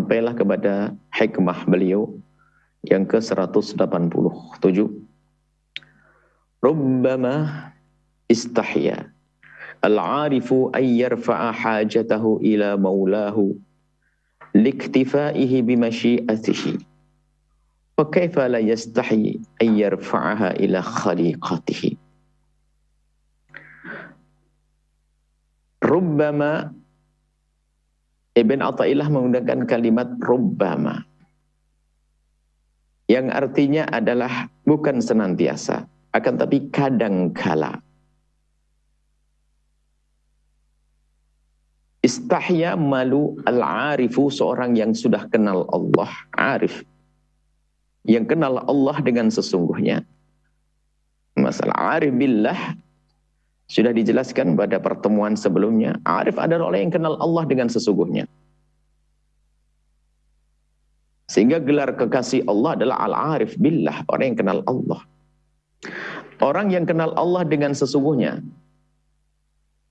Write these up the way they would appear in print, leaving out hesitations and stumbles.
sampailah kepada hikmah beliau yang ke-187. Rubbama istahya al-arifu an yarfa'a hajatahu ila maulahu liktifaihi bimasyiatihi fa kaifa la yastahi an yarfa'aha ila khaliqatihi. Rubbama, Ibn Athaillah menggunakan kalimat rubbama yang artinya adalah bukan senantiasa, akan tapi kadangkala. Istahya malu al-arifu, seorang yang sudah kenal Allah, arif, yang kenal Allah dengan sesungguhnya. Masalah arif billah sudah dijelaskan pada pertemuan sebelumnya. Arif adalah orang yang kenal Allah dengan sesungguhnya. Sehingga gelar kekasih Allah adalah al-arif billah, orang yang kenal Allah. Orang yang kenal Allah dengan sesungguhnya,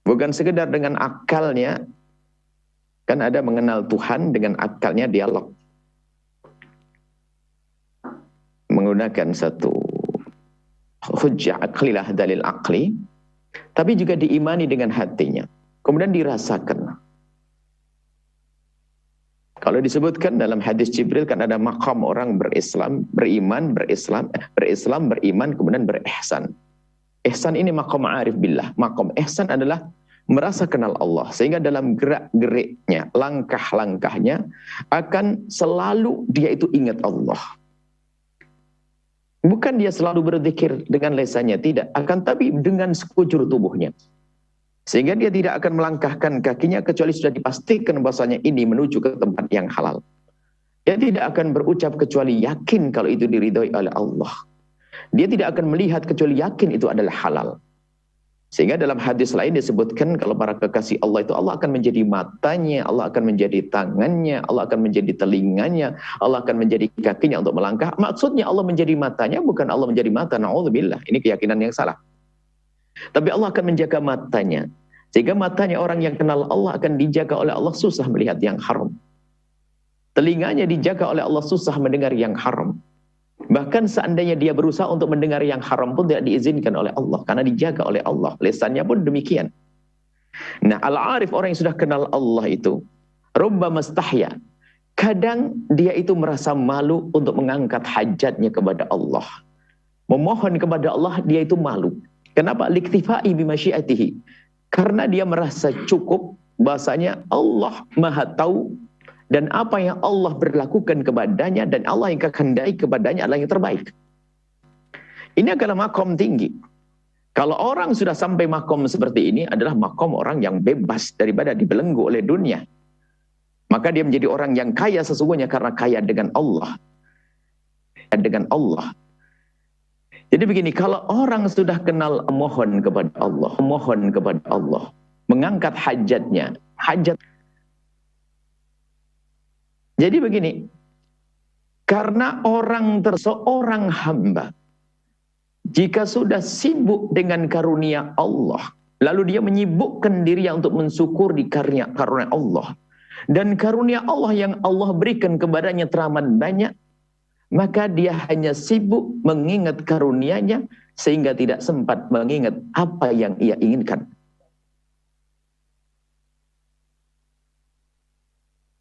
bukan sekedar dengan akalnya. Kan ada mengenal Tuhan dengan akalnya, dialog. Menggunakan satu hujjah aklilah, dalil akli. Tapi juga diimani dengan hatinya. Kemudian dirasakan. Kalau disebutkan dalam hadis Jibril kan ada maqam orang berislam, beriman, berislam, beriman, kemudian berihsan. Ihsan ini maqam arif billah. Maqam ihsan adalah merasa kenal Allah. Sehingga dalam gerak-geriknya, langkah-langkahnya akan selalu dia itu ingat Allah. Bukan dia selalu berzikir dengan lesannya, tidak. Akan tapi dengan sekujur tubuhnya. Sehingga dia tidak akan melangkahkan kakinya kecuali sudah dipastikan bahasanya ini menuju ke tempat yang halal. Dia tidak akan berucap kecuali yakin kalau itu diridhoi oleh Allah. Dia tidak akan melihat kecuali yakin itu adalah halal. Sehingga dalam hadis lain disebutkan kalau para kekasih Allah itu Allah akan menjadi matanya, Allah akan menjadi tangannya, Allah akan menjadi telinganya, Allah akan menjadi kakinya untuk melangkah. Maksudnya Allah menjadi matanya, bukan Allah menjadi mata. Na'udzubillah, ini keyakinan yang salah. Tapi Allah akan menjaga matanya. Sehingga matanya orang yang kenal Allah akan dijaga oleh Allah, susah melihat yang haram. Telinganya dijaga oleh Allah, susah mendengar yang haram. Bahkan seandainya dia berusaha untuk mendengar yang haram pun tidak diizinkan oleh Allah, karena dijaga oleh Allah. Lisannya pun demikian. Nah, al-arif, orang yang sudah kenal Allah itu, rubbama istahya, kadang dia itu merasa malu untuk mengangkat hajatnya kepada Allah. Memohon kepada Allah, dia itu malu. Kenapa? Liktifai bimasyiatihi. Karena dia merasa cukup, bahasanya Allah Maha Tahu, dan apa yang Allah berlakukan kepadanya dan Allah yang kehendaki kepadanya adalah yang terbaik. Ini adalah makom tinggi. Kalau orang sudah sampai makom seperti ini, adalah makom orang yang bebas daripada dibelenggu oleh dunia. Maka dia menjadi orang yang kaya sesungguhnya karena kaya dengan Allah. Dengan Allah. Jadi begini, kalau orang sudah kenal mohon kepada Allah, mengangkat hajatnya, hajat. Jadi begini, karena seorang hamba, jika sudah sibuk dengan karunia Allah, lalu dia menyibukkan dirinya untuk mensyukuri karunia Allah, dan karunia Allah yang Allah berikan kepadanya teramat banyak, maka dia hanya sibuk mengingat karunia-Nya sehingga tidak sempat mengingat apa yang ia inginkan.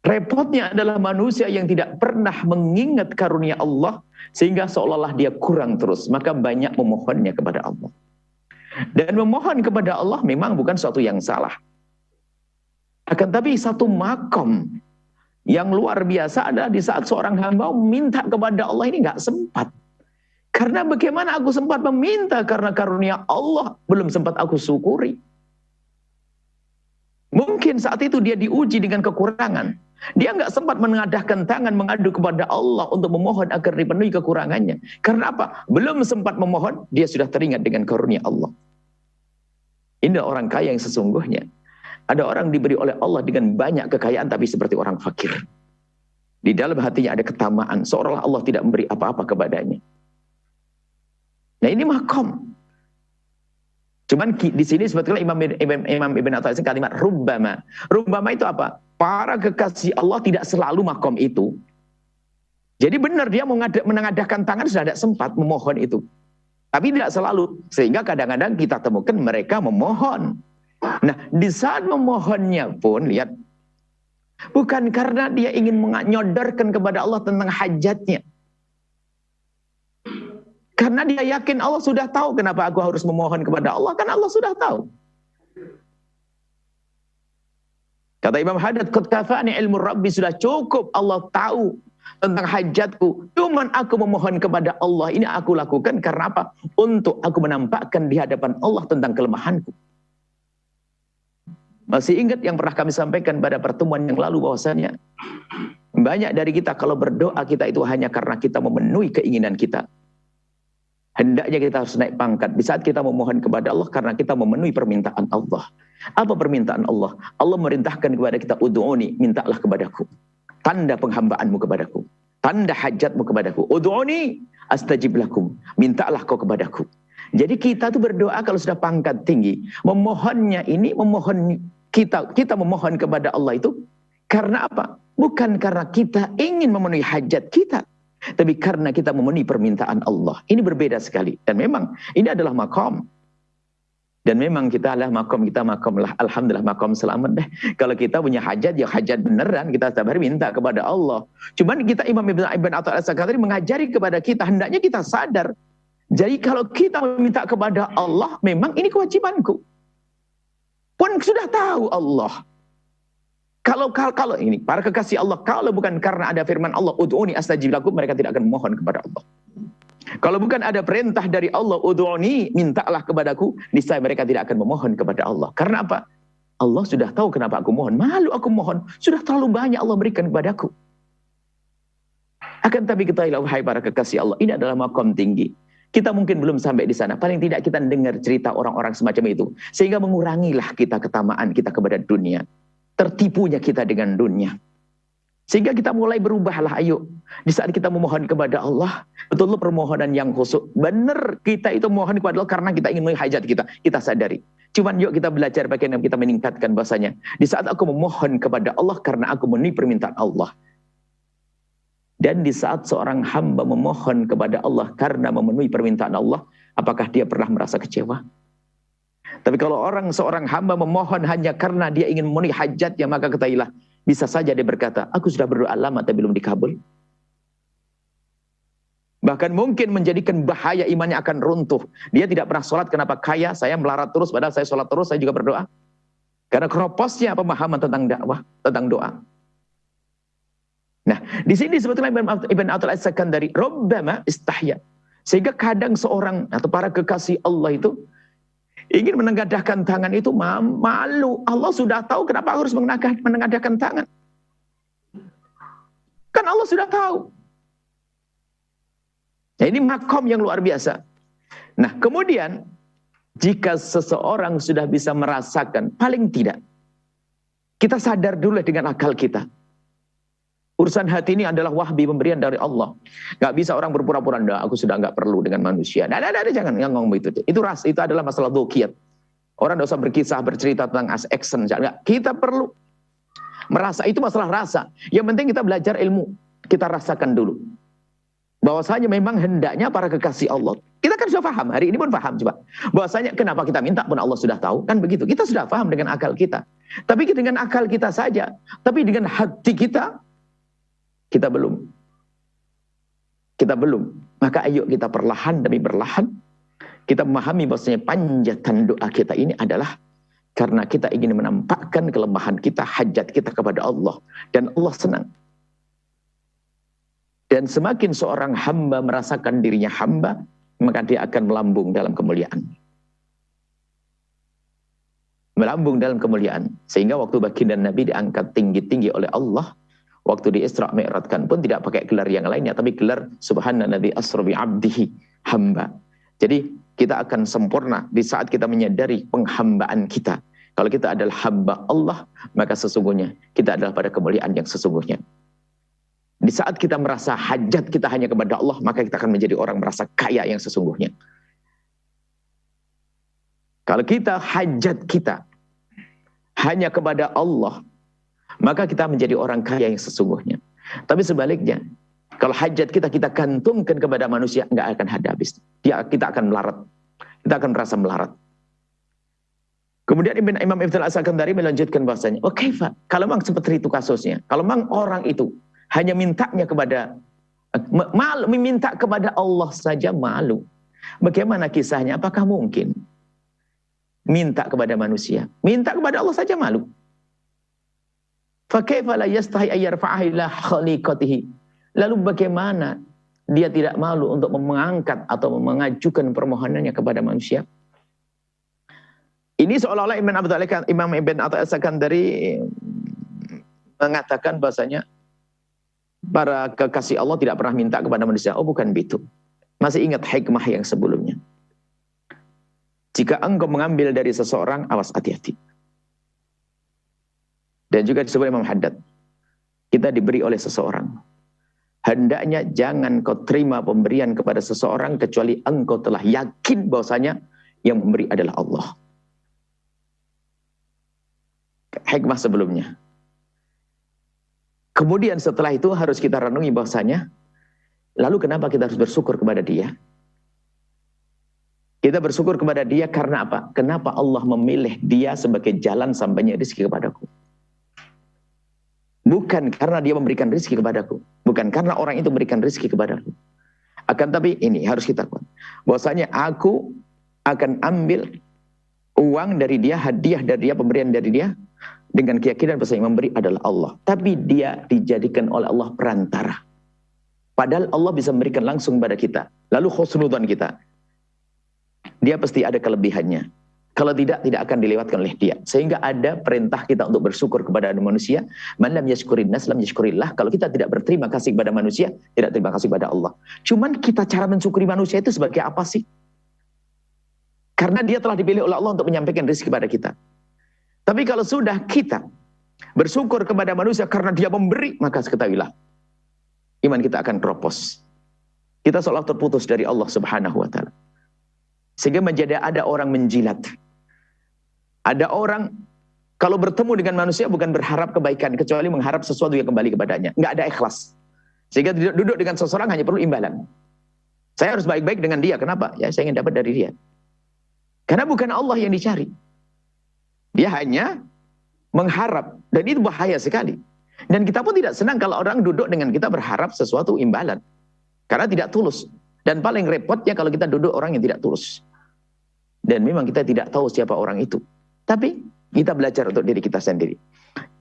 Repotnya adalah manusia yang tidak pernah mengingat karunia Allah sehingga seolah-olah dia kurang terus, maka banyak memohonnya kepada Allah. Dan memohon kepada Allah memang bukan suatu yang salah. Akan tapi satu makom yang luar biasa adalah di saat seorang hamba meminta kepada Allah ini nggak sempat. Karena bagaimana aku sempat meminta karena karunia Allah belum sempat aku syukuri. Mungkin saat itu dia diuji dengan kekurangan. Dia nggak sempat mengadahkan tangan mengadu kepada Allah untuk memohon agar dipenuhi kekurangannya. Karena apa? Belum sempat memohon, dia sudah teringat dengan karunia Allah. Ini orang kaya yang sesungguhnya. Ada orang diberi oleh Allah dengan banyak kekayaan tapi seperti orang fakir. Di dalam hatinya ada ketamaan, seolah-olah Allah tidak memberi apa-apa kepadanya. Nah, ini makom. Cuman di sini sebetulnya Imam Ibn Athaillah kalimat rubbama. Rubbama itu apa? para kekasih Allah tidak selalu makom itu. Jadi benar dia menengadahkan tangan sudah tidak sempat memohon itu. Tapi tidak selalu. Sehingga kadang-kadang kita temukan mereka memohon. Nah, di saat memohonnya pun, lihat. Bukan karena dia ingin menyodorkan kepada Allah tentang hajatnya. Karena dia yakin Allah sudah tahu kenapa aku harus memohon kepada Allah. Karena Allah sudah tahu. Kata Imam Haddad, qad kafani ilmu Rabbi, sudah cukup Allah tahu tentang hajatku. Cuman aku memohon kepada Allah. Ini aku lakukan karena apa? Untuk aku menampakkan di hadapan Allah tentang kelemahanku. Masih ingat yang pernah kami sampaikan pada pertemuan yang lalu bahwasanya banyak dari kita kalau berdoa kita itu hanya karena kita memenuhi keinginan kita. Hendaknya kita harus naik pangkat di saat kita memohon kepada Allah karena kita memenuhi permintaan Allah. Apa permintaan Allah? Allah merintahkan kepada kita, ud'uni, mintalah kepadaku. Tanda penghambaanmu kepadaku. Tanda hajatmu kepadaku. Ud'uni astajib lakum. Mintalah kau kepadaku. Jadi kita tuh berdoa kalau sudah pangkat tinggi. Memohonnya ini, kita memohon kepada Allah itu karena apa? Bukan karena kita ingin memenuhi hajat kita. Tapi karena kita memenuhi permintaan Allah. Ini berbeda sekali. Dan memang ini adalah makom. Dan memang kita adalah makom, kita makom lah. Alhamdulillah makom selamat deh. Kalau kita punya hajat, ya hajat beneran. Kita sabar minta kepada Allah. Cuman kita Imam Ibn Atha al-Sakandari mengajari kepada kita, hendaknya kita sadar. Jadi kalau kita meminta kepada Allah, memang ini kewajibanku. Pun sudah tahu Allah. Kalau ini para kekasih Allah, kalau bukan karena ada firman Allah, ud'uni astajib lakum, mereka tidak akan memohon kepada Allah. Kalau bukan ada perintah dari Allah, ud'uni, mintalah kepadaku, niscaya mereka tidak akan memohon kepada Allah. Karena apa? Allah sudah tahu kenapa aku mohon. Malu aku mohon, sudah terlalu banyak Allah berikan kepadaku. Akan tapi ketahuilah wahai para kekasih Allah, ini adalah makom tinggi. Kita mungkin belum sampai di sana. Paling tidak kita dengar cerita orang-orang semacam itu. Sehingga mengurangilah kita ketamaan kita kepada dunia. Tertipunya kita dengan dunia. Sehingga kita mulai berubahlah, ayo. Di saat kita memohon kepada Allah, betul-betul permohonan yang khusyuk. Benar kita itu mohon kepada Allah karena kita ingin memenuhi hajat kita. Kita sadari. Cuman yuk kita belajar bagaimana kita meningkatkan bahasanya. Di saat aku memohon kepada Allah karena aku memenuhi permintaan Allah. Dan di saat seorang hamba memohon kepada Allah karena memenuhi permintaan Allah, apakah dia pernah merasa kecewa? Tapi kalau seorang hamba memohon hanya karena dia ingin memenuhi hajatnya, maka ketahuilah, bisa saja dia berkata, aku sudah berdoa lama tapi belum dikabul. Bahkan mungkin menjadikan bahaya imannya akan runtuh. Dia tidak pernah sholat, kenapa kaya? Saya melarat terus, padahal saya sholat terus, saya juga berdoa. Karena keroposnya pemahaman tentang dakwah, tentang doa. Nah, di sini sebetulnya Ibn Atha al-Sakandari, Rabbama istahya. Sehingga kadang seorang atau para kekasih Allah itu ingin menengadahkan tangan itu malu. Allah sudah tahu kenapa harus menengadahkan tangan. Kan Allah sudah tahu. Nah, ini makom yang luar biasa. Nah, kemudian jika seseorang sudah bisa merasakan, paling tidak kita sadar dulu dengan akal kita. Urusan hati ini adalah wahbi, pemberian dari Allah. Gak bisa orang berpura-pura, aku sudah gak perlu dengan manusia. Jangan ngomong itu. Itu adalah masalah dzukiyat. Orang tidak usah berkisah, bercerita tentang action. Kita perlu merasa, itu masalah rasa. Yang penting kita belajar ilmu. Kita rasakan dulu. Bahwasanya memang hendaknya para kekasih Allah. Kita kan sudah paham, hari ini pun paham coba. Bahwasanya kenapa kita minta pun Allah sudah tahu. Kan begitu, kita sudah paham dengan akal kita. Tapi dengan akal kita saja. Tapi dengan hati kita belum. Kita belum. Maka ayo kita perlahan demi perlahan. Kita memahami bahwasanya panjatan doa kita ini adalah karena kita ingin menampakkan kelemahan kita, hajat kita kepada Allah. Dan Allah senang. Dan semakin seorang hamba merasakan dirinya hamba, maka dia akan melambung dalam kemuliaan. Melambung dalam kemuliaan. Sehingga waktu baginda Nabi diangkat tinggi-tinggi oleh Allah, waktu di Isra Mi'rajkan pun tidak pakai gelar yang lainnya, tapi gelar Subhanalladzi asra bi 'abdihi, hamba. Jadi kita akan sempurna di saat kita menyadari penghambaan kita. Kalau kita adalah hamba Allah, maka sesungguhnya kita adalah pada kemuliaan yang sesungguhnya. Di saat kita merasa hajat kita hanya kepada Allah, maka kita akan menjadi orang merasa kaya yang sesungguhnya. Kalau kita hajat kita hanya kepada Allah, maka kita menjadi orang kaya yang sesungguhnya. Tapi sebaliknya, kalau hajat kita gantungkan kepada manusia, nggak akan ada habis. Kita akan melarat. Kita akan merasa melarat. Kemudian Imam Ibn al-Asakandari melanjutkan bahasanya, oke Pak, kalau memang seperti itu kasusnya, kalau memang orang itu hanya mintanya kepada malu, meminta kepada Allah saja malu, bagaimana kisahnya? Apakah mungkin minta kepada manusia? Minta kepada Allah saja malu. Fakaifa la yastahi ayyarfa'ahu ila khaliqatihi. Lalu bagaimana dia tidak malu untuk mengangkat atau mengajukan permohonannya kepada manusia? Ini seolah-olah Imam Ibn al-Asakandari mengatakan bahasanya para kekasih Allah tidak pernah minta kepada manusia. Oh, bukan begitu. Masih ingat hikmah yang sebelumnya. Jika engkau mengambil dari seseorang, awas hati-hati. Dan juga disebut Imam Haddad, kita diberi oleh seseorang. Hendaknya jangan kau terima pemberian kepada seseorang kecuali engkau telah yakin bahwasanya yang memberi adalah Allah. Hikmah sebelumnya. Kemudian setelah itu harus kita renungi bahwasanya, lalu kenapa kita harus bersyukur kepada dia? Kita bersyukur kepada dia karena apa? Kenapa Allah memilih dia sebagai jalan sampainya rezeki kepadaku? Bukan karena dia memberikan rezeki kepadaku. Bukan karena orang itu memberikan rezeki kepadaku. Akan tapi ini harus kita kuat. Bahwasanya aku akan ambil uang dari dia, hadiah dari dia, pemberian dari dia, dengan keyakinan bahwa yang memberi adalah Allah. Tapi dia dijadikan oleh Allah perantara. Padahal Allah bisa memberikan langsung pada kita. Lalu khusnudzon kita. Dia pasti ada kelebihannya. Kalau tidak akan dilewatkan oleh dia. Sehingga ada perintah kita untuk bersyukur kepada manusia. Man lam yashkurin nas lam yashkurillah. Kalau kita tidak berterima kasih kepada manusia, tidak terima kasih kepada Allah. Cuman kita cara mensyukuri manusia itu sebagai apa sih? Karena dia telah dipilih oleh Allah untuk menyampaikan rezeki kepada kita. Tapi kalau sudah kita bersyukur kepada manusia karena dia memberi, maka ketahuilah, iman kita akan keropos. Kita seolah terputus dari Allah Subhanahu wa Ta'ala. Sehingga menjadi ada orang menjilat. Ada orang kalau bertemu dengan manusia bukan berharap kebaikan, kecuali mengharap sesuatu yang kembali kepadanya. Nggak ada ikhlas. Sehingga duduk dengan seseorang hanya perlu imbalan. Saya harus baik-baik dengan dia. Kenapa? Ya saya ingin dapat dari dia. Karena bukan Allah yang dicari. Dia hanya mengharap. Dan itu bahaya sekali. Dan kita pun tidak senang kalau orang duduk dengan kita berharap sesuatu imbalan. Karena tidak tulus. Dan paling repotnya kalau kita duduk orang yang tidak tulus. Dan memang kita tidak tahu siapa orang itu. Tapi kita belajar untuk diri kita sendiri.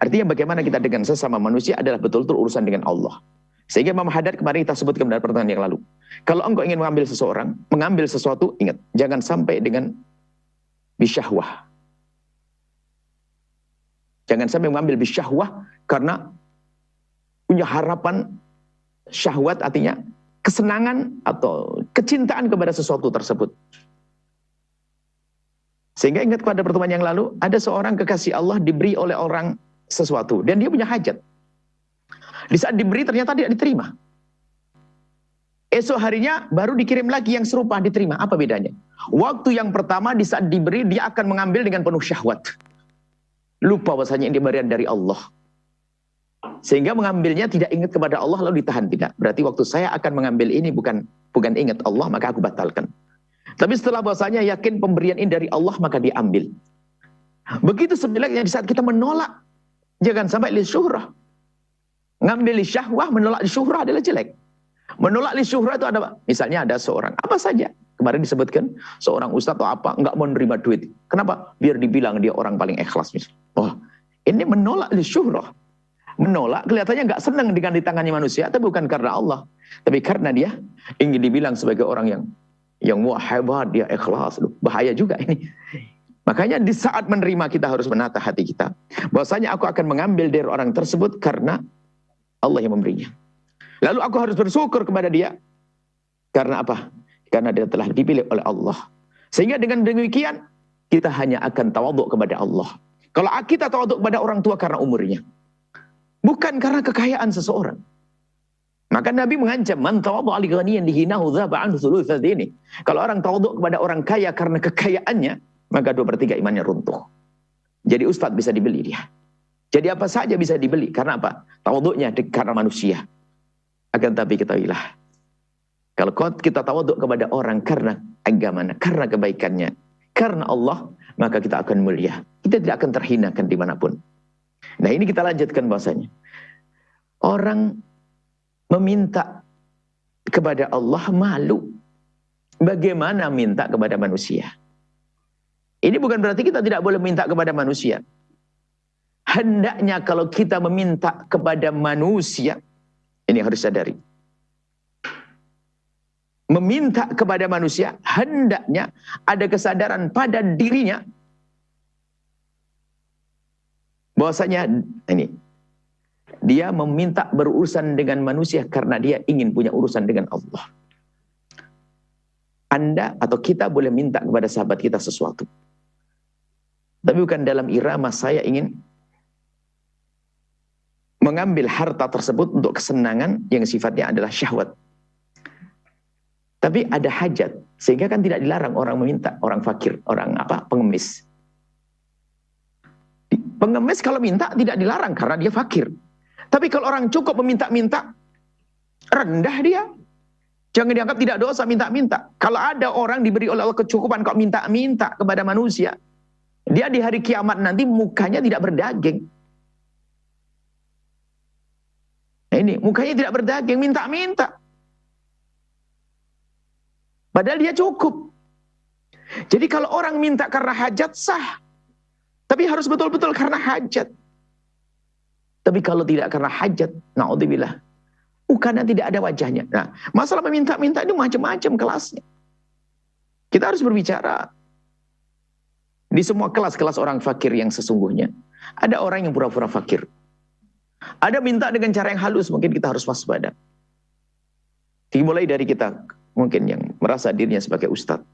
Artinya bagaimana kita dengan sesama manusia adalah betul-betul urusan dengan Allah. Sehingga Imam Haddad kemarin kita sebutkan pada pertemuan yang lalu. Kalau engkau ingin mengambil seseorang, mengambil sesuatu, ingat. Jangan sampai dengan bisyahwah. Jangan sampai mengambil bisyahwah karena punya harapan syahwat, artinya kesenangan atau kecintaan kepada sesuatu tersebut. Sehingga ingat pada pertemuan yang lalu, ada seorang kekasih Allah diberi oleh orang sesuatu. Dan dia punya hajat. Di saat diberi ternyata tidak diterima. Esok harinya baru dikirim lagi yang serupa diterima. Apa bedanya? Waktu yang pertama di saat diberi, dia akan mengambil dengan penuh syahwat. Lupa bahwasanya ini pemberian dari Allah. Sehingga mengambilnya tidak ingat kepada Allah lalu ditahan. Tidak. Berarti waktu saya akan mengambil ini bukan ingat Allah, maka aku batalkan. Tapi setelah bahwasanya yakin pemberian ini dari Allah, maka diambil. Begitu sebaliknya di saat kita menolak, jangan sampai li syuhrah. Ngambil li syahwah, menolak li syuhrah adalah jelek. Menolak li syuhrah itu ada, misalnya ada seorang, apa saja. Kemarin disebutkan, seorang ustadz atau apa, enggak mau menerima duit. Kenapa? Biar dibilang dia orang paling ikhlas. Oh, ini menolak li syuhrah. Menolak, kelihatannya enggak senang dengan ditangani manusia, tapi bukan karena Allah. Tapi karena dia ingin dibilang sebagai orang yang wah hebat, dia ikhlas. Bahaya juga ini. Makanya di saat menerima kita harus menata hati kita. Bahwasanya aku akan mengambil dari orang tersebut karena Allah yang memberinya. Lalu aku harus bersyukur kepada dia. Karena apa? Karena dia telah dipilih oleh Allah. Sehingga dengan demikian, kita hanya akan tawaduk kepada Allah. Kalau kita tawaduk kepada orang tua karena umurnya. Bukan karena kekayaan seseorang. Maka Nabi mengancam, man tawaddu'a li ghaniyin dihinahu dzaba anhu thulutsad dini. Kalau orang tawaduk kepada orang kaya karena kekayaannya, maka 2/3 imannya runtuh. Jadi ustadz bisa dibeli dia. Jadi apa saja bisa dibeli. Karena apa? Tawaduknya karena manusia. Akan tapi ketahuilah, kalau kita tawaduk kepada orang karena agamanya, karena kebaikannya, karena Allah, maka kita akan mulia. Kita tidak akan terhinakan dimanapun. Nah ini kita lanjutkan bahasanya. Orang meminta kepada Allah malu. Bagaimana minta kepada manusia? Ini bukan berarti kita tidak boleh minta kepada manusia. Hendaknya kalau kita meminta kepada manusia, ini harus sadari. Meminta kepada manusia, hendaknya ada kesadaran pada dirinya bahwasanya ini dia meminta berurusan dengan manusia karena dia ingin punya urusan dengan Allah. Anda atau kita boleh minta kepada sahabat kita sesuatu, tapi bukan dalam irama saya ingin mengambil harta tersebut untuk kesenangan yang sifatnya adalah syahwat. Tapi ada hajat, sehingga kan tidak dilarang orang meminta, orang fakir, orang pengemis. Pengemis kalau minta tidak dilarang karena dia fakir. Tapi kalau orang cukup meminta-minta, rendah dia. Jangan dianggap tidak dosa minta-minta. Kalau ada orang diberi oleh Allah kecukupan kok minta-minta kepada manusia, dia di hari kiamat nanti mukanya tidak berdaging. Nah ini, mukanya tidak berdaging, minta-minta. Padahal dia cukup. Jadi kalau orang minta karena hajat sah. Tapi harus betul-betul karena hajat. Tapi kalau tidak karena hajat, na'udzubillah, mukanya tidak ada wajahnya. Nah, masalah meminta-minta ini macam-macam kelasnya. Kita harus berbicara di semua kelas-kelas orang fakir yang sesungguhnya. Ada orang yang pura-pura fakir. Ada minta dengan cara yang halus, mungkin kita harus waspada. Dimulai dari kita, mungkin yang merasa dirinya sebagai ustadz.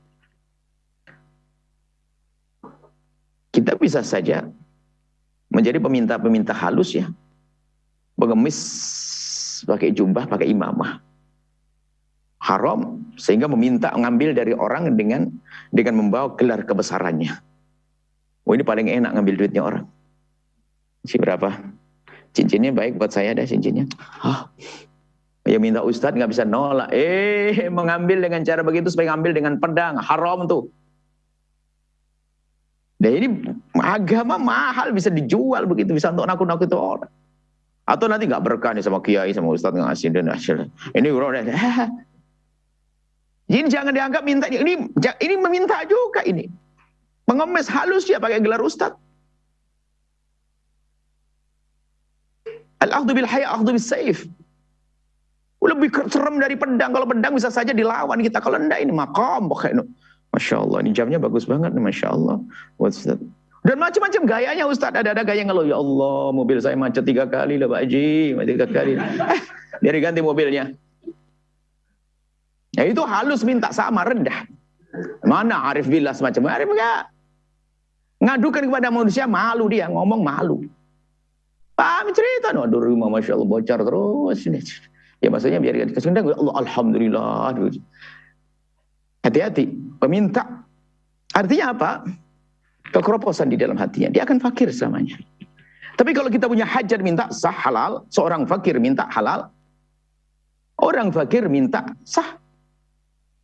Kita bisa saja menjadi peminta-peminta halus ya. Pengemis pakai jubah, pakai imamah. Haram, sehingga meminta mengambil dari orang dengan membawa gelar kebesarannya. Oh ini paling enak ngambil duitnya orang. Si berapa? Cincinnya baik buat saya dah cincinnya. Ya minta ustadz nggak bisa nolak. Mengambil dengan cara begitu supaya ngambil dengan pedang, haram tuh. Nah ini agama mahal, bisa dijual begitu, bisa untuk nakut-nakut orang. Atau nanti nggak berkah nih sama kiai, sama ustadz ngasih dan hasil. Ini udah. Jadi jangan dianggap minta. Ini meminta juga ini. Pengemis halus ya pakai gelar ustadz. Al-akhdhu bil haya, akhdhu bis saif. Lebih serem dari pedang. Kalau pedang bisa saja dilawan kita. Kalau enggak ini maqam. Masya Allah, ini jamnya bagus banget. Masya Allah. Ustaz. Dan macam-macam gayanya Ustaz. Ada gaya ngeluh. Ya Allah, mobil saya macet 3 kali lah Pak Haji. 3 kali. Dia diganti mobilnya. Ya itu halus minta sama, rendah. Mana arif billah semacam. Arif enggak. Ngadukan kepada manusia, malu dia. Ngomong malu. Paham cerita. Aduh rumah Masya Allah bocor terus. Ya maksudnya biar dikasih undang. Allah Alhamdulillah. Hati-hati. Peminta. Artinya apa? Kekeroposan di dalam hatinya. Dia akan fakir selamanya. Tapi kalau kita punya hajat minta sah halal. Seorang fakir minta halal. Orang fakir minta sah.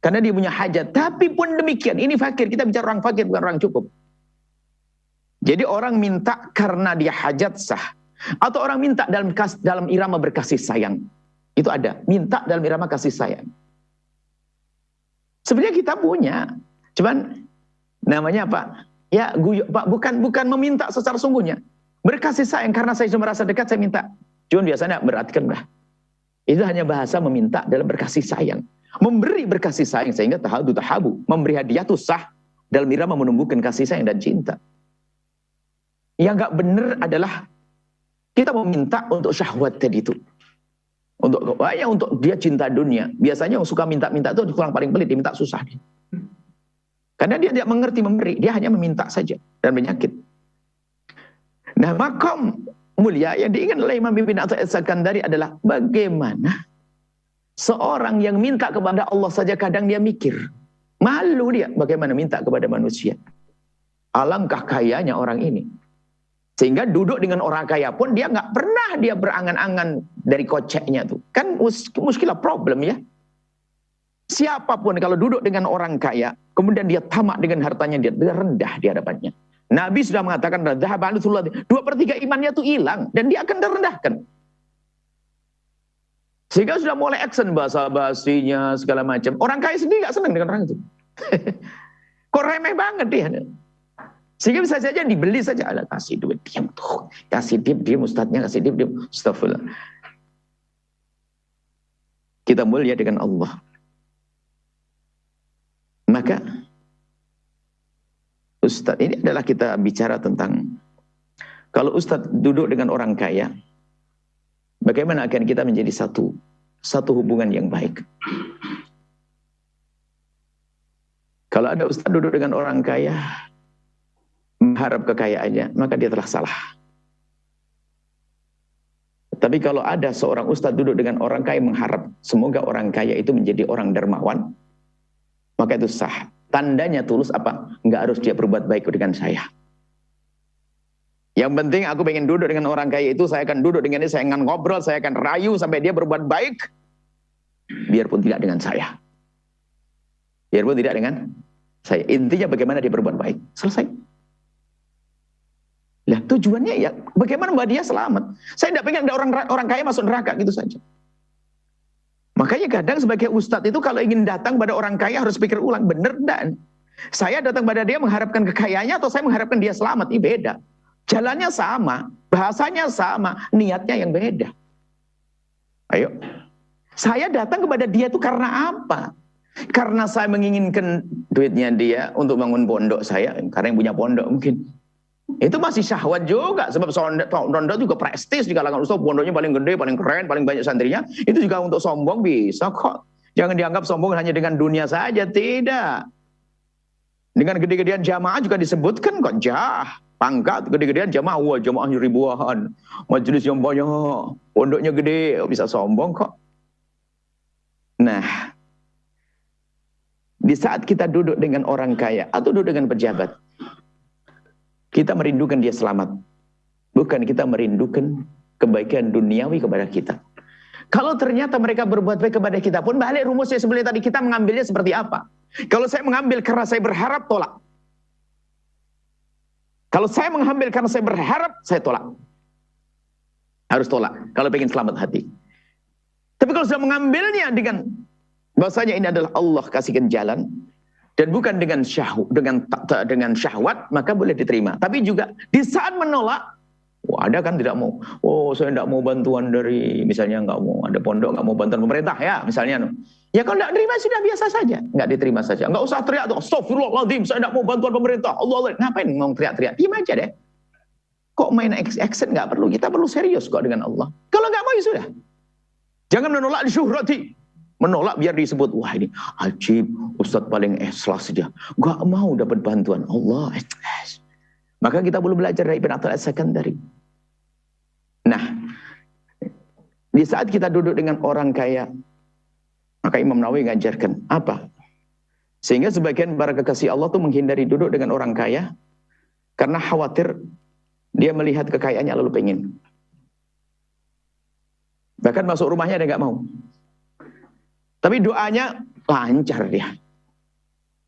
Karena dia punya hajat. Tapi pun demikian. Ini fakir. Kita bicara orang fakir bukan orang cukup. Jadi orang minta karena dia hajat sah. Atau orang minta dalam irama berkasih sayang. Itu ada. Minta dalam irama kasih sayang. Sebenarnya kita punya. Cuman namanya apa? Ya guyuk Pak. Bukan meminta secara sungguhnya. Berkasih sayang. Karena saya sudah merasa dekat saya minta. Cuman biasanya beratkan lah. Itu hanya bahasa meminta dalam berkasih sayang. Memberi berkasih sayang sehingga tahabu. Memberi hadiah itu sah. Dalam irama menumbuhkan kasih sayang dan cinta. Yang gak benar adalah kita meminta untuk syahwat tadi itu. Untuk dia cinta dunia. Biasanya yang suka minta-minta itu kurang paling pelit, dia minta susah. Karena dia tidak mengerti memberi, dia hanya meminta saja dan menyakit. Nah, makom mulia yang diingat oleh Imam Ibn Athaillah As-Sakandari adalah bagaimana seorang yang minta kepada Allah saja kadang dia mikir. Malu dia bagaimana minta kepada manusia. Alangkah kayanya orang ini. Sehingga duduk dengan orang kaya pun dia nggak pernah dia berangan-angan dari koceknya tuh. Kan muskilah problem ya. Siapapun kalau duduk dengan orang kaya, kemudian dia tamak dengan hartanya, dia rendah di hadapannya. Nabi sudah mengatakan, 2/3 imannya itu hilang, dan dia akan terendahkan. Sehingga sudah mulai action basa-basinya, segala macam. Orang kaya sendiri nggak senang dengan orang itu. Kok remeh banget dia. Sehingga bisa saja dibeli saja. Alah, kasih duit, diam tuh. Kasih diam ustadznya, kasih diam. Astagfirullah. Kita mulia dengan Allah. Maka Ustadz, ini adalah kita bicara tentang kalau Ustadz duduk dengan orang kaya, bagaimana akan kita menjadi satu hubungan yang baik. Kalau ada Ustadz duduk dengan orang kaya, mengharap kekayaannya, maka dia telah salah. Tapi kalau ada seorang Ustadz duduk dengan orang kaya mengharap semoga orang kaya itu menjadi orang dermawan, maka itu sah. Tandanya tulus apa? Enggak harus dia berbuat baik dengan saya. Yang penting aku pengen duduk dengan orang kaya itu, saya akan duduk dengan dia, saya akan ngobrol, saya akan rayu sampai dia berbuat baik. Biarpun tidak dengan saya. Biarpun tidak dengan saya. Intinya bagaimana dia berbuat baik. Selesai. Lah tujuannya ya bagaimana membuat dia selamat. Saya tidak pengen ada orang kaya masuk neraka gitu saja. Makanya kadang sebagai ustadz itu kalau ingin datang pada orang kaya harus pikir ulang, benar dan saya datang pada dia mengharapkan kekayaannya atau saya mengharapkan dia selamat, ini beda. Jalannya sama, bahasanya sama, niatnya yang beda. Ayo, saya datang kepada dia itu karena apa? Karena saya menginginkan duitnya dia untuk bangun pondok saya, karena yang punya pondok mungkin. Itu masih syahwat juga, sebab pondok juga prestis di kalangan ustaz, pondoknya paling gede, paling keren, paling banyak santrinya, itu juga untuk sombong bisa kok. Jangan dianggap sombong hanya dengan dunia saja, tidak. Dengan gede-gedean jamaah juga disebutkan kok, pangkat gede-gedean jamaah, wah jamaahnya ribuan, majelis yang banyak, pondoknya gede, bisa sombong kok. Nah, di saat kita duduk dengan orang kaya atau duduk dengan pejabat, kita merindukan dia selamat. Bukan kita merindukan kebaikan duniawi kepada kita. Kalau ternyata mereka berbuat baik kepada kita pun, balik rumusnya sebelumnya tadi, kita mengambilnya seperti apa? Kalau saya mengambil karena saya berharap, tolak. Kalau saya mengambil karena saya berharap, saya tolak. Harus tolak, kalau pengen selamat hati. Tapi kalau sudah mengambilnya dengan bahwasanya ini adalah Allah kasihkan jalan, dan bukan dengan syahwat, maka boleh diterima. Tapi juga di saat menolak, ada kan tidak mau. Oh, saya tidak mau bantuan dari, misalnya nggak mau ada pondok, nggak mau bantuan pemerintah ya, misalnya. Ya kalau tidak terima sudah biasa saja, nggak diterima saja. Nggak usah teriak tuh, astagfirullahaladzim, saya tidak mau bantuan pemerintah. Allah, ngapain ngomong teriak-teriak? Diam aja deh. Kok main action nggak perlu? Kita perlu serius kok dengan Allah. Kalau nggak mau ya sudah. Jangan menolak syuhrati. Menolak biar disebut, wah ini ajib, ustadz paling ikhlas saja. Gak mau dapat bantuan. Allah ikhlas. Maka kita perlu belajar dari Ibn Attal As-Sakandari. Nah, di saat kita duduk dengan orang kaya, maka Imam Nawawi mengajarkan apa? Sehingga sebagian para kekasih Allah itu menghindari duduk dengan orang kaya, karena khawatir dia melihat kekayaannya lalu pengen. Bahkan masuk rumahnya dia nggak mau. Tapi doanya lancar dia.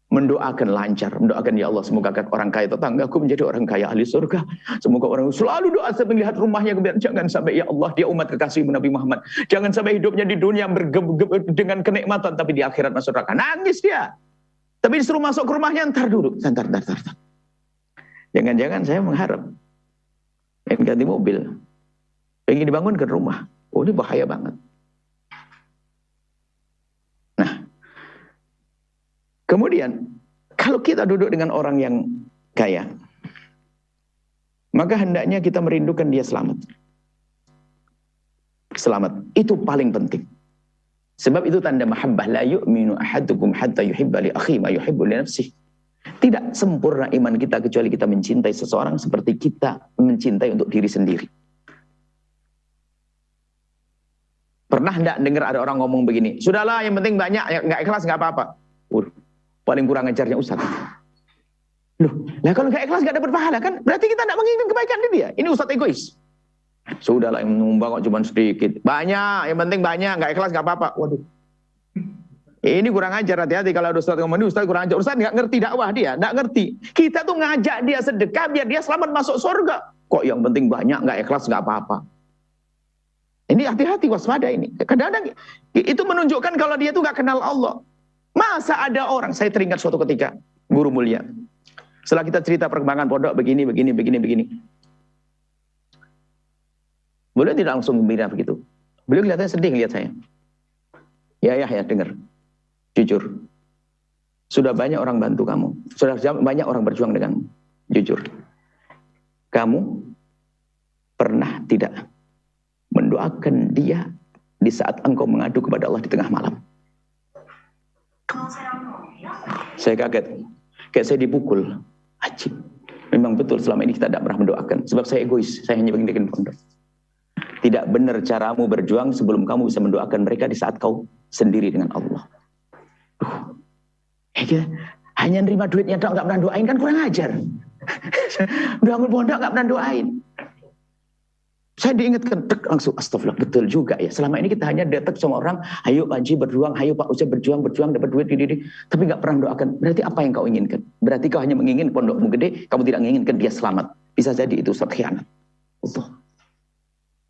Mendoakan lancar. Mendoakan ya Allah semoga orang kaya tetanggaku menjadi orang kaya ahli surga. Semoga orang selalu doa sampai melihat rumahnya. Kemudian jangan sampai ya Allah dia umat kekasih Nabi Muhammad. Jangan sampai hidupnya di dunia dengan kenikmatan. Tapi di akhirat masuk neraka. Nangis dia. Tapi disuruh masuk ke rumahnya. Ntar dulu. Ntar. Jangan-jangan saya mengharap. Pengen ganti mobil. Pengen dibangunkan rumah. Oh ini bahaya banget. Kemudian, kalau kita duduk dengan orang yang kaya, maka hendaknya kita merindukan dia selamat. Selamat, itu paling penting. Sebab itu tanda mahabbah. La yu'minu ahadukum hatta yuhibba li akhi ma yuhibbu li nafsih. Tidak sempurna iman kita kecuali kita mencintai seseorang seperti kita mencintai untuk diri sendiri. Pernah enggak dengar ada orang ngomong begini, sudahlah yang penting banyak, nggak ikhlas nggak apa-apa. Paling kurang ajarnya Ustaz. Loh, lah kalau nggak ikhlas nggak dapat pahala kan? Berarti kita tidak menginginkan kebaikan di dia. Ini ustadz egois. Sudahlah yang menyumbang kok cuma sedikit. Banyak, yang penting banyak. Nggak ikhlas nggak apa-apa. Waduh. Ini kurang ajar, hati-hati kalau ada ustadz ngomong ini ustadz kurang ajar. Ustadz nggak ngerti dakwah dia, nggak ngerti. Kita tuh ngajak dia sedekah biar dia selamat masuk surga. Kok yang penting banyak, nggak ikhlas nggak apa-apa. Ini hati-hati, waspada ini. Kadang-kadang itu menunjukkan kalau dia tuh nggak kenal Allah. Masa ada orang, saya teringat suatu ketika, guru mulia. Setelah kita cerita perkembangan pondok begini. Beliau tidak langsung gembira begitu. Beliau kelihatannya sedih lihat saya. Ya, dengar. Jujur. Sudah banyak orang bantu kamu. Sudah banyak orang berjuang denganmu. Jujur. Kamu pernah tidak mendoakan dia di saat engkau mengadu kepada Allah di tengah malam? Saya kaget. Kayak saya dipukul. Ajib. Memang betul selama ini kita tidak pernah mendoakan. Sebab saya egois. Saya hanya ingin bikin pondok. Tidak benar caramu berjuang sebelum kamu bisa mendoakan mereka di saat kau sendiri dengan Allah. Hanya nerima duitnya nggak pernah doain kan kurang ajar. Bangun pondok nggak pernah doain. Saya diingatkan langsung astagfirullah, betul juga ya. Selama ini kita hanya datang sama orang, ayo Pak Haji berjuang, ayo Pak Ustaz berjuang dapat duit ini, tapi nggak pernah doakan. Berarti apa yang kau inginkan? Berarti kau hanya menginginkan pondokmu gede, kamu tidak menginginkan dia selamat. Bisa jadi itu Ustaz khianat.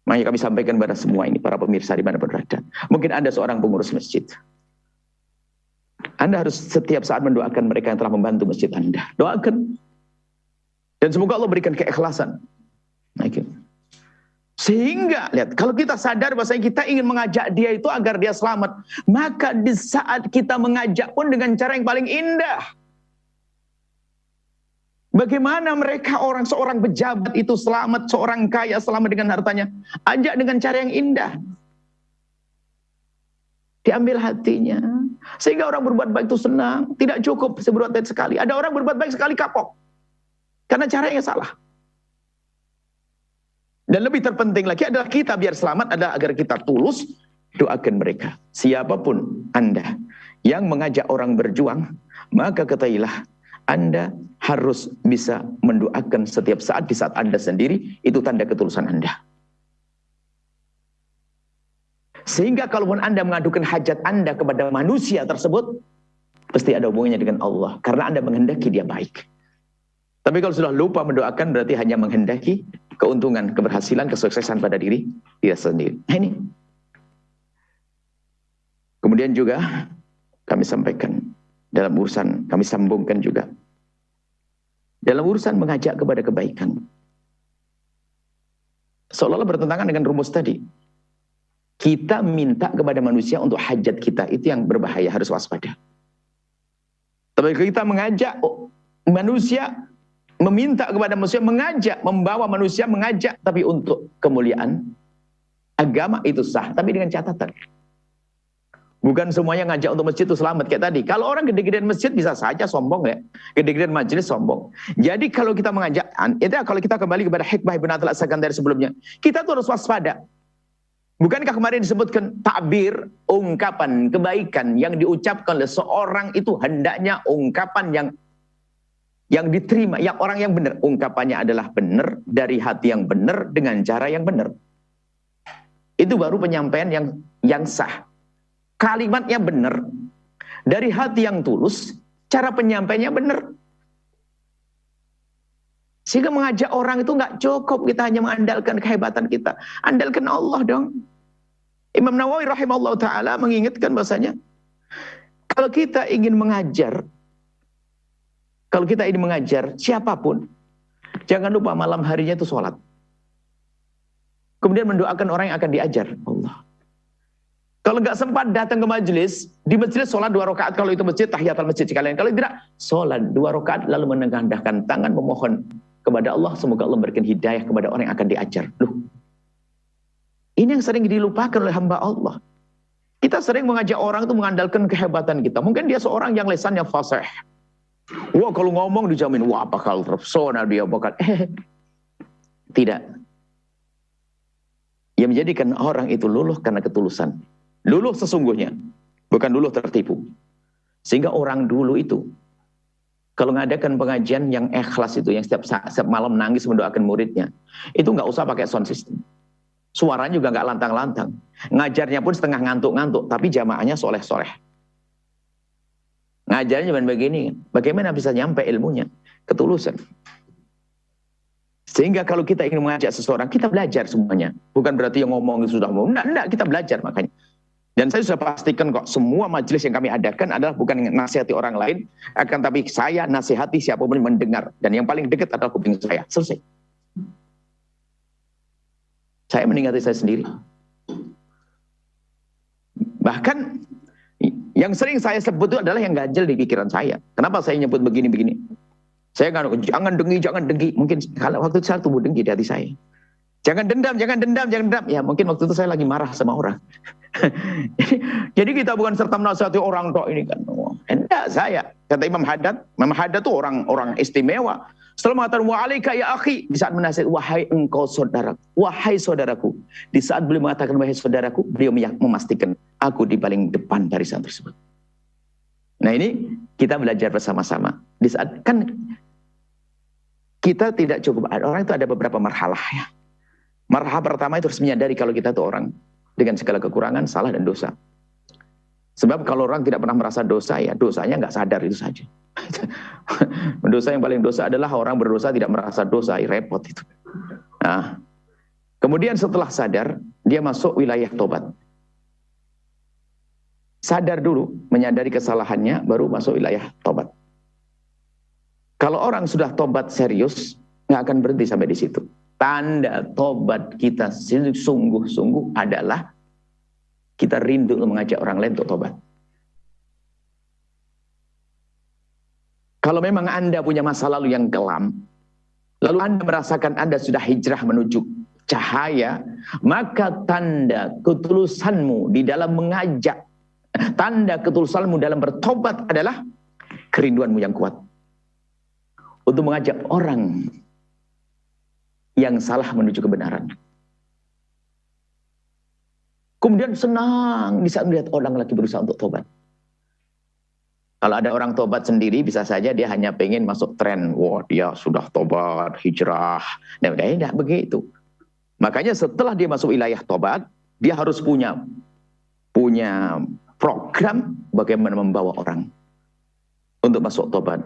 Makanya kami sampaikan kepada semua ini, para pemirsa di mana berada. Mungkin Anda seorang pengurus masjid. Anda harus setiap saat mendoakan mereka yang telah membantu masjid Anda. Doakan. Dan semoga Allah berikan keikhlasan. Sehingga, lihat, kalau kita sadar bahwa kita ingin mengajak dia itu agar dia selamat, maka di saat kita mengajak pun dengan cara yang paling indah. Bagaimana mereka seorang pejabat itu selamat, seorang kaya selamat dengan hartanya. Ajak dengan cara yang indah. Diambil hatinya. Sehingga orang berbuat baik itu senang. Tidak cukup berbuat baik sekali. Ada orang berbuat baik sekali kapok. Karena caranya salah. Dan lebih terpenting lagi adalah kita biar selamat adalah agar kita tulus doakan mereka. Siapapun Anda yang mengajak orang berjuang, maka ketahuilah Anda harus bisa mendoakan setiap saat di saat Anda sendiri, itu tanda ketulusan Anda. Sehingga kalaupun Anda mengadukan hajat Anda kepada manusia tersebut, pasti ada hubungannya dengan Allah. Karena Anda menghendaki dia baik. Tapi kalau sudah lupa mendoakan, berarti hanya menghendaki keuntungan, keberhasilan, kesuksesan pada diri dia sendiri. Nah ini. Kemudian juga kami sampaikan dalam urusan, kami sambungkan juga. Dalam urusan mengajak kepada kebaikan. Seolah-olah bertentangan dengan rumus tadi. Kita minta kepada manusia untuk hajat kita, itu yang berbahaya, harus waspada. Tapi kita mengajak manusia, meminta kepada manusia, mengajak, membawa manusia, mengajak, tapi untuk kemuliaan agama itu sah, tapi dengan catatan. Bukan semuanya ngajak untuk masjid itu selamat kayak tadi. Kalau orang gede-gedean masjid bisa saja sombong ya. Gede-gedean majelis sombong. Jadi kalau kita mengajak, itu kalau kita kembali kepada hikmah Ibn Attal As-Sakandari sebelumnya, kita tuh harus waspada. Bukankah kemarin disebutkan takbir, ungkapan kebaikan yang diucapkan oleh seorang itu hendaknya ungkapan yang diterima, yang orang yang benar. Ungkapannya adalah benar, dari hati yang benar, dengan cara yang benar. Itu baru penyampaian yang sah. Kalimatnya benar, dari hati yang tulus, cara penyampaiannya benar. Sehingga mengajak orang itu nggak cukup kita hanya mengandalkan kehebatan kita. Andalkan Allah dong. Imam Nawawi rahimahullah ta'ala mengingatkan bahasanya, kalau kita ingin mengajar, siapapun, jangan lupa malam harinya itu sholat. Kemudian mendoakan orang yang akan diajar. Allah. Kalau nggak sempat datang ke majelis, di majelis sholat 2 rakaat, kalau itu masjid, tahiyatul masjid sekalian. Kalau tidak, sholat 2 rakaat, lalu menengadahkan tangan, memohon kepada Allah, semoga Allah memberikan hidayah kepada orang yang akan diajar. Loh, ini yang sering dilupakan oleh hamba Allah. Kita sering mengajak orang itu mengandalkan kehebatan kita. Mungkin dia seorang yang lisannya fasih. Wah, kalau ngomong dijamin, wah bakal terpesona dia, bakal. Tidak. Yang menjadikan orang itu luluh karena ketulusan. Luluh sesungguhnya, bukan luluh tertipu. Sehingga orang dulu itu Kalau ngadakan pengajian yang ikhlas itu, yang setiap malam nangis mendoakan muridnya, itu nggak usah pakai sound system. Suaranya juga nggak lantang-lantang. Ngajarnya pun setengah ngantuk-ngantuk, tapi jamaahnya soleh-soleh. Ngajarnya cuma begini, bagaimana bisa nyampe ilmunya? Ketulusan. Sehingga kalau kita ingin mengajak seseorang, kita belajar semuanya. Bukan berarti yang ngomong sudah ngomong. Enggak, kita belajar makanya. Dan saya sudah pastikan kok, semua majelis yang kami adakan adalah bukan nasihati orang lain, akan tapi saya nasihati siapapun yang mendengar. Dan yang paling dekat adalah kuping saya. Selesai. Saya meninggalkan saya sendiri. Bahkan yang sering saya sebut itu adalah yang ganjel di pikiran saya. Kenapa saya nyebut begini-begini? Saya jangan dengki. Mungkin kalau waktu itu saya tumbuh dengki di hati saya. Jangan dendam. Ya mungkin waktu itu saya lagi marah sama orang. Jadi kita bukan serta menasihati orang kok ini kan. Enggak, saya. Kata Imam Haddad itu orang istimewa. Setelah mengatakan wa'alaika ya akhi, di saat menasihati wahai engkau saudaraku, wahai saudaraku. Di saat beliau mengatakan wahai saudaraku, beliau memastikan aku di paling depan barisan tersebut. Nah ini kita belajar bersama-sama. Di saat kan kita tidak cukup, orang itu ada beberapa marhalah ya. Marhalah pertama itu harus menyadari kalau kita itu orang dengan segala kekurangan, salah dan dosa. Sebab kalau orang tidak pernah merasa dosa, ya dosanya nggak sadar itu saja. Dosa yang paling dosa adalah orang berdosa tidak merasa dosa, repot itu. Nah, kemudian setelah sadar, dia masuk wilayah tobat. Sadar dulu, menyadari kesalahannya, baru masuk wilayah tobat. Kalau orang sudah tobat serius, nggak akan berhenti sampai di situ. Tanda tobat kita sungguh-sungguh adalah kita rindu untuk mengajak orang lain untuk tobat. Kalau memang Anda punya masa lalu yang kelam, lalu Anda merasakan Anda sudah hijrah menuju cahaya, maka tanda ketulusanmu di dalam mengajak, tanda ketulusanmu dalam bertobat adalah kerinduanmu yang kuat untuk mengajak orang yang salah menuju kebenaran. Kemudian senang di saat melihat orang lagi berusaha untuk tobat. Kalau ada orang tobat sendiri, bisa saja dia hanya pengen masuk tren. Wah, dia sudah tobat, hijrah. Dan tidak begitu. Makanya setelah dia masuk wilayah tobat, dia harus punya program bagaimana membawa orang untuk masuk tobat.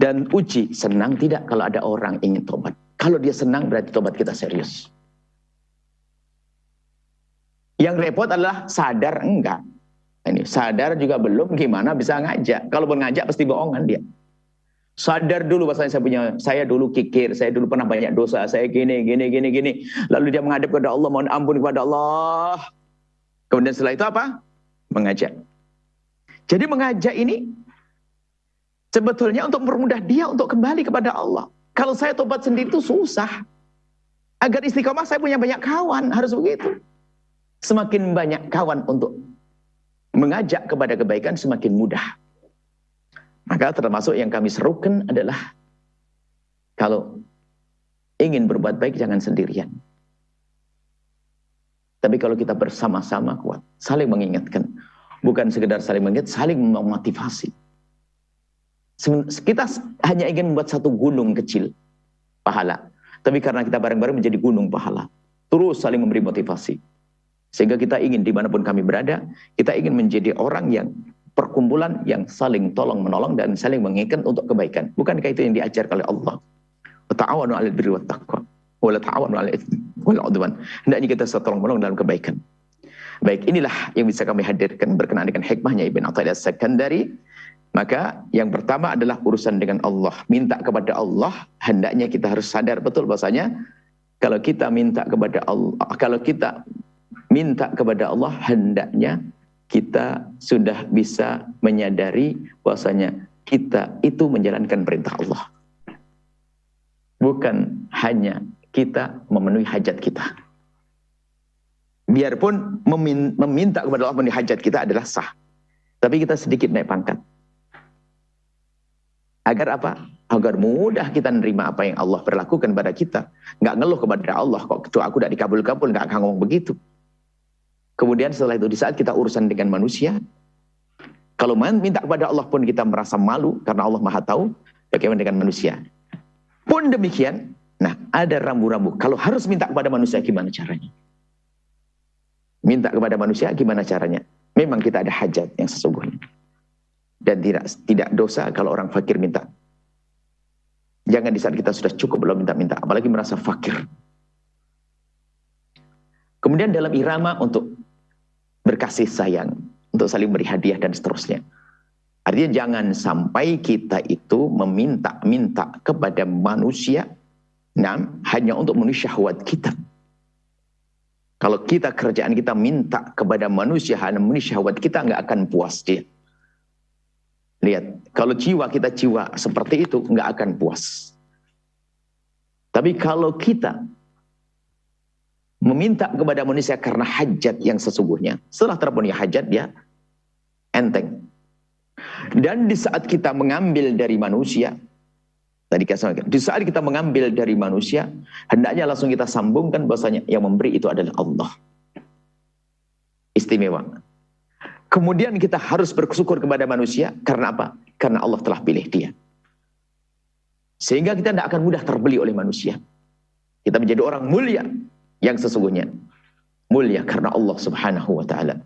Dan uji, senang tidak kalau ada orang ingin tobat. Kalau dia senang, berarti tobat kita serius. Yang repot adalah sadar enggak. Ini sadar juga belum, gimana bisa ngajak? Kalau ngajak pasti bohongan dia. Sadar dulu bahwasanya saya dulu kikir, saya dulu pernah banyak dosa, saya gini. Lalu dia menghadap kepada Allah, mohon ampun kepada Allah. Kemudian setelah itu apa? Mengajak. Jadi mengajak ini sebetulnya untuk mempermudah dia untuk kembali kepada Allah. Kalau saya tobat sendiri itu susah. Agar istiqomah saya punya banyak kawan, harus begitu. Semakin banyak kawan untuk mengajak kepada kebaikan semakin mudah. Maka termasuk yang kami serukan adalah kalau ingin berbuat baik jangan sendirian. Tapi kalau kita bersama-sama kuat, saling mengingatkan. Bukan sekedar saling mengingat, saling memotivasi. Kita hanya ingin membuat satu gunung kecil pahala. Tapi karena kita bareng-bareng menjadi gunung pahala. Terus saling memberi motivasi. Sehingga kita ingin dimanapun kami berada, kita ingin menjadi orang yang perkumpulan yang saling tolong-menolong dan saling mengingatkan untuk kebaikan. Bukankah itu yang diajarkan oleh Allah? Ta'awanu 'alal birri wat taqwa wa la ta'awanu 'alal itsmi wal 'udwan. Hendaknya kita saling tolong-menolong dalam kebaikan. Baik, inilah yang bisa kami hadirkan berkenaan dengan hikmahnya Ibn Athaillah As-Sakandari. Maka yang pertama adalah urusan dengan Allah. Minta kepada Allah, hendaknya kita harus sadar betul bahwasanya kalau kita minta kepada Allah, hendaknya kita sudah bisa menyadari bahwasanya kita itu menjalankan perintah Allah. Bukan hanya kita memenuhi hajat kita. Biarpun meminta kepada Allah memenuhi hajat kita adalah sah. Tapi kita sedikit naik pangkat. Agar apa? Agar mudah kita menerima apa yang Allah perlakukan pada kita. Nggak ngeluh kepada Allah, kok doa aku tidak dikabul-kabul, nggak akan ngomong begitu. Kemudian setelah itu, di saat kita urusan dengan manusia, Kalau minta kepada Allah pun kita merasa malu karena Allah Maha tahu, bagaimana dengan manusia? Pun demikian, nah ada rambu-rambu. Kalau harus minta kepada manusia, gimana caranya? Minta kepada manusia, gimana caranya? Memang kita ada hajat yang sesungguhnya. Dan tidak dosa kalau orang fakir minta. Jangan di saat kita sudah cukup belum minta-minta, apalagi merasa fakir. Kemudian dalam irama untuk berkasih sayang, untuk saling beri hadiah dan seterusnya. Artinya jangan sampai kita itu meminta-minta kepada manusia hanya untuk memenuhi syahwat kita. Kalau kita kerjaan kita minta kepada manusia hanya memenuhi syahwat kita, nggak akan puas dia. Lihat, kalau jiwa kita jiwa seperti itu, nggak akan puas. Tapi kalau kita meminta kepada manusia karena hajat yang sesungguhnya, setelah terpenuhi hajat dia enteng. Dan di saat kita mengambil dari manusia, di saat kita mengambil dari manusia, hendaknya langsung kita sambungkan bahwasanya yang memberi itu adalah Allah. Istimewa. Kemudian kita harus bersyukur kepada manusia, karena apa? Karena Allah telah pilih dia. Sehingga kita tidak akan mudah terbeli oleh manusia. Kita menjadi orang mulia yang sesungguhnya. Mulia karena Allah subhanahu wa ta'ala.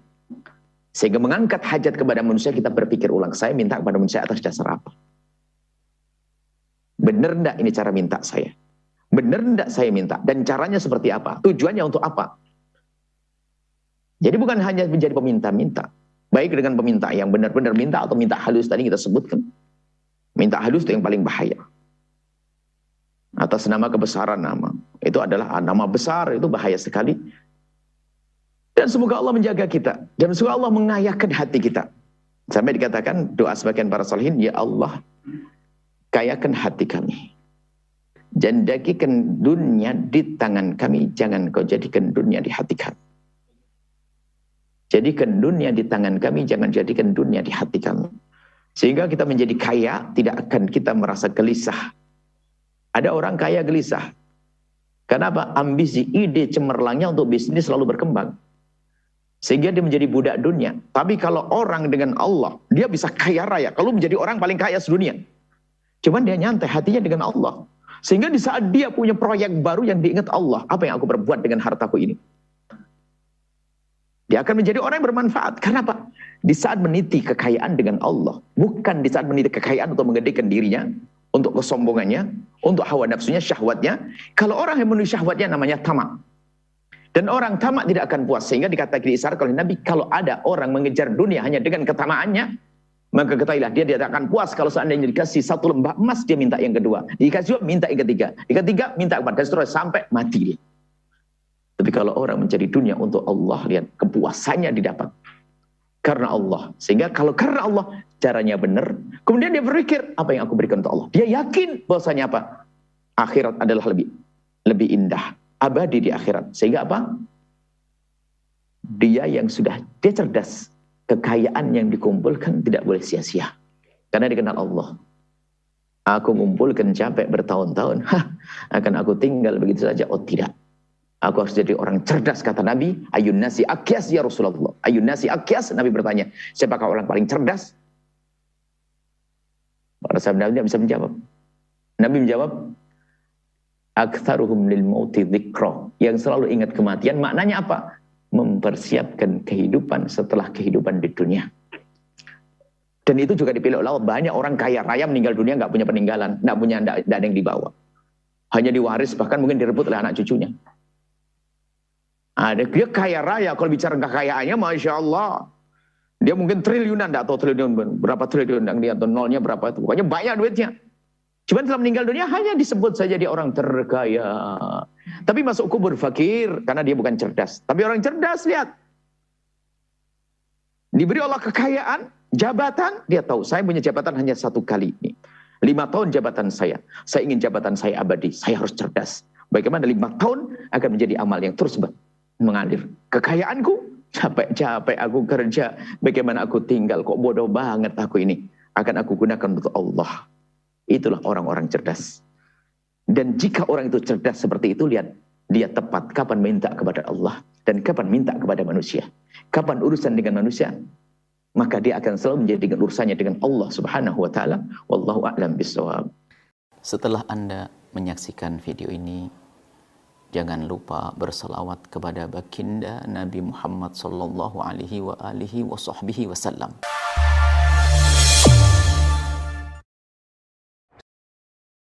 Sehingga mengangkat hajat kepada manusia, kita berpikir ulang, saya minta kepada manusia atas dasar apa? Benar enggak ini cara minta saya? Benar enggak saya minta? Dan caranya seperti apa? Tujuannya untuk apa? Jadi bukan hanya menjadi peminta-minta. Baik dengan peminta yang benar-benar minta atau minta halus tadi kita sebutkan. Minta halus itu yang paling bahaya. Atas nama kebesaran nama. Itu adalah nama besar, itu bahaya sekali. Dan semoga Allah menjaga kita. Dan semoga Allah mengayakan hati kita. Sampai dikatakan doa sebagian para salihin, ya Allah, kayakan hati kami. Jandakikan dunia di tangan kami, jangan kau jadikan dunia di hati kami. Jadikan dunia di tangan kami, jangan jadikan dunia di hati kami. Sehingga kita menjadi kaya, tidak akan kita merasa gelisah. Ada orang kaya gelisah. Kenapa? Ambisi, ide cemerlangnya untuk bisnis selalu berkembang. Sehingga dia menjadi budak dunia. Tapi kalau orang dengan Allah, dia bisa kaya raya. Kalau menjadi orang paling kaya sedunia. Cuman dia nyantai hatinya dengan Allah. Sehingga di saat dia punya proyek baru yang diingat Allah. Apa yang aku perbuat dengan hartaku ini? Dia akan menjadi orang yang bermanfaat. Kenapa? Di saat meniti kekayaan dengan Allah. Bukan di saat meniti kekayaan untuk menggedekan dirinya. Untuk kesombongannya. Untuk hawa nafsunya, syahwatnya. Kalau orang yang memenuhi syahwatnya namanya tamak. Dan orang tamak tidak akan puas. Sehingga dikatakan diisyaratkan oleh Nabi, kalau ada orang mengejar dunia hanya dengan ketamaannya, maka ketahuilah dia tidak akan puas. Kalau seandainya dikasih satu lembah emas, dia minta yang kedua. Dikasih juga, minta yang ketiga. Yang ketiga, minta kepada dan seterusnya sampai mati dia. Tapi kalau orang mencari dunia untuk Allah, lihat kepuasannya didapat. Karena Allah. Sehingga kalau karena Allah, caranya benar. Kemudian dia berpikir, apa yang aku berikan untuk Allah? Dia yakin bahwasanya apa? Akhirat adalah lebih indah. Abadi di akhirat. Sehingga apa? Dia yang sudah, dia cerdas. Kekayaan yang dikumpulkan tidak boleh sia-sia. Karena dikenal Allah. Aku ngumpulkan capek bertahun-tahun. Akan aku tinggal begitu saja? Oh tidak. Aku harus jadi orang cerdas, kata Nabi. Ayun nasi akyas ya Rasulullah. Ayun nasi akyas, Nabi bertanya. Siapakah orang paling cerdas? Para sahabat Nabi bisa menjawab. Nabi menjawab, aktsaruhum lil mauti dzikra, yang selalu ingat kematian. Maknanya apa? Mempersiapkan kehidupan setelah kehidupan di dunia. Dan itu juga dipilih oleh Allah. Banyak orang kaya raya meninggal dunia nggak punya peninggalan, nggak ada yang dibawa, hanya diwaris, bahkan mungkin direbut oleh anak cucunya. Ada dia kaya raya, kalau bicara kekayaannya, masya Allah, dia mungkin triliunan, nggak tahu triliun berapa triliun, dia atau nolnya berapa itu, pokoknya banyak duitnya. Cuma setelah meninggal dunia hanya disebut saja dia orang terkaya. Tapi masuk kubur fakir karena dia bukan cerdas. Tapi orang cerdas, lihat. Diberi Allah kekayaan, jabatan, dia tahu saya punya jabatan hanya satu kali ini. 5 tahun jabatan saya. Saya ingin jabatan saya abadi. Saya harus cerdas. Bagaimana 5 tahun akan menjadi amal yang terus mengalir. Kekayaanku, capek-capek aku kerja. Bagaimana aku tinggal, kok bodoh banget aku ini. Akan aku gunakan untuk Allah. Itulah orang-orang cerdas. Dan jika orang itu cerdas seperti itu, lihat, dia tepat kapan minta kepada Allah dan kapan minta kepada manusia. Kapan urusan dengan manusia, maka dia akan selalu menjadikan urusannya dengan Allah Subhanahu wa taala. Wallahu a'lam bishawab. Setelah Anda menyaksikan video ini, jangan lupa berselawat kepada baginda Nabi Muhammad sallallahu alaihi wa alihi wasallam.